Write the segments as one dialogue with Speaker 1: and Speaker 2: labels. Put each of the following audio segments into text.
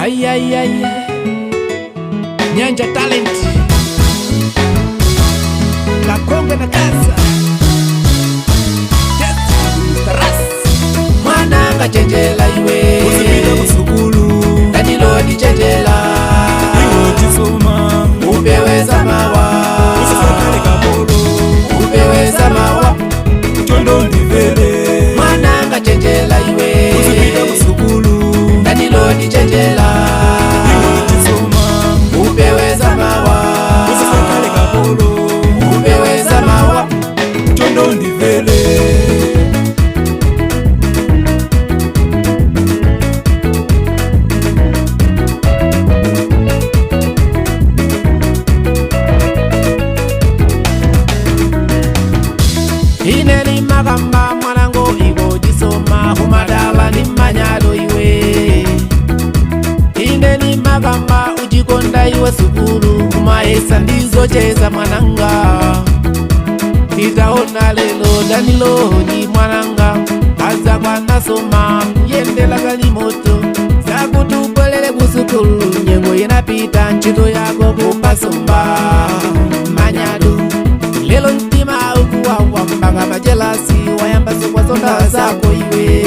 Speaker 1: Ay, ay, ay, Nyanja Talent, La Kongo na Kaza, Mr. Ras. Mwananga chenjela iwe
Speaker 2: Usipita kusukulu
Speaker 1: Danilo di chenjela
Speaker 2: iwe tisoma
Speaker 1: Upeweza mawa
Speaker 2: Usisakale kapolo
Speaker 1: Upeweza mawa
Speaker 2: Chondo ndivele
Speaker 1: Mwananga chenjela iwe
Speaker 2: Usipita kusukulu
Speaker 1: Danilo di chenjela
Speaker 2: iwe tisoma
Speaker 1: Upeweza mawa
Speaker 2: Usisakale kapolo
Speaker 1: Upeweza mawa
Speaker 2: Chondo ndivele
Speaker 1: Ineni magamba mwanango iwo jisoma Humadala ni manyado iwe Ineni magamba ujikonda iwe sukulu Humaesa ndizo cheza mwananga Nitaona lelo Danilo ni mwananga Aza kwa nasoma yendela gali moto Zaku tupelele kusukulu Nyengo yenapita nchito yako kupasomba Manyado lelo ntima ukuwawa mpaka majelasi wayamba sokwa sonda zako iwe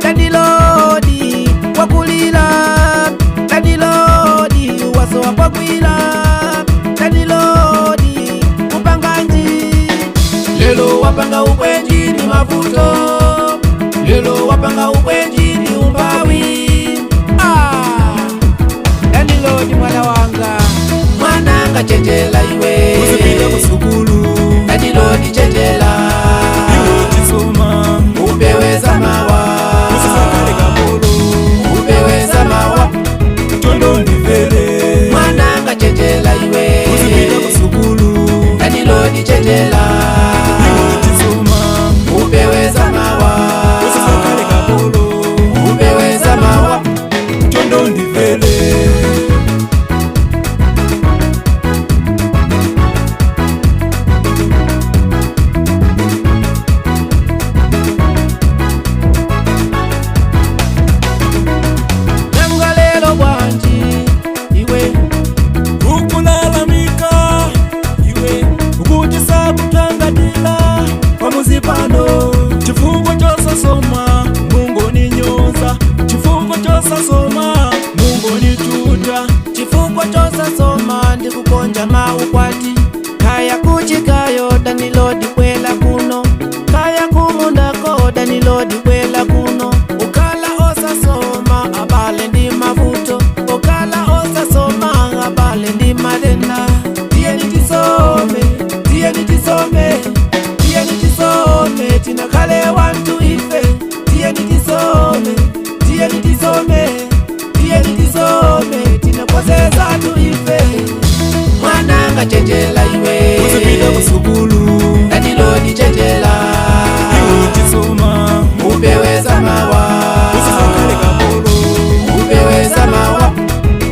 Speaker 1: Danilodi wakulila Danilodi waso wapakwila Danilodi upanganji lelo wapanga ukwenji ni mafuto lelo wapanga ukwenji ni umbawi Danilodi mwana wanga mwananga chenjela iwe
Speaker 2: Usipita kusukulu
Speaker 1: Danilo di chenjela
Speaker 2: iwe tisoma
Speaker 1: Upeweza mawa
Speaker 2: Usisakale kapolo
Speaker 1: Upeweza mawa
Speaker 2: Chondo ndivele
Speaker 1: Mwananga chenjela iwe
Speaker 2: Usipita kusukulu
Speaker 1: Danilo di chenjela
Speaker 2: iwe tisoma
Speaker 1: Upeweza mawa
Speaker 2: Usisakale kapolo
Speaker 1: Upeweza mawa
Speaker 2: Chondo ndivele
Speaker 1: Nangalelo bwanji iwe
Speaker 2: ukulalamika iwe ukutisa kutangatila pamuzipano chifukwa chosasoma mungu ni nyoza chifukwa chosasoma mungu ni tuta
Speaker 1: chifukwa chosasoma ndikukonja maukwati kaya kuchikayo Danilodi kwela kuno kaya kumundako Danilodi kwela kuno ukala osasoma abale ndi mavuto ukala osasoma abale ndi madena tiyeni tisome tiyeni tisome tiyeni tisome tinakale wantu ife tiyeni tisome tiyeni tisome tiyeni tisome tinakwazeza tu ife mwananga chenjela iwe
Speaker 2: usipita kusukulu
Speaker 1: Danilodi chenjela
Speaker 2: iwe tisoma
Speaker 1: Upeweza mawa
Speaker 2: usisakale kapolo
Speaker 1: Upeweza mawa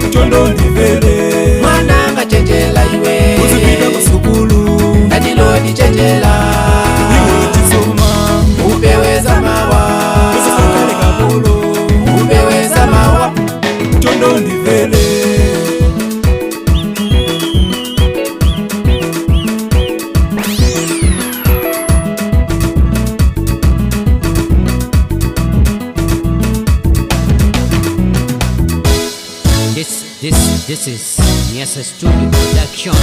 Speaker 2: chondo ndivele
Speaker 1: mwananga chenjela iwe
Speaker 2: usipita kusukulu
Speaker 1: Danilodi chenjela
Speaker 2: iwe tisoma
Speaker 1: Upeweza mawa
Speaker 2: usisakale kapolo
Speaker 1: Upeweza mawa
Speaker 2: chondo ndivele
Speaker 3: This is Nyasa Studio Production.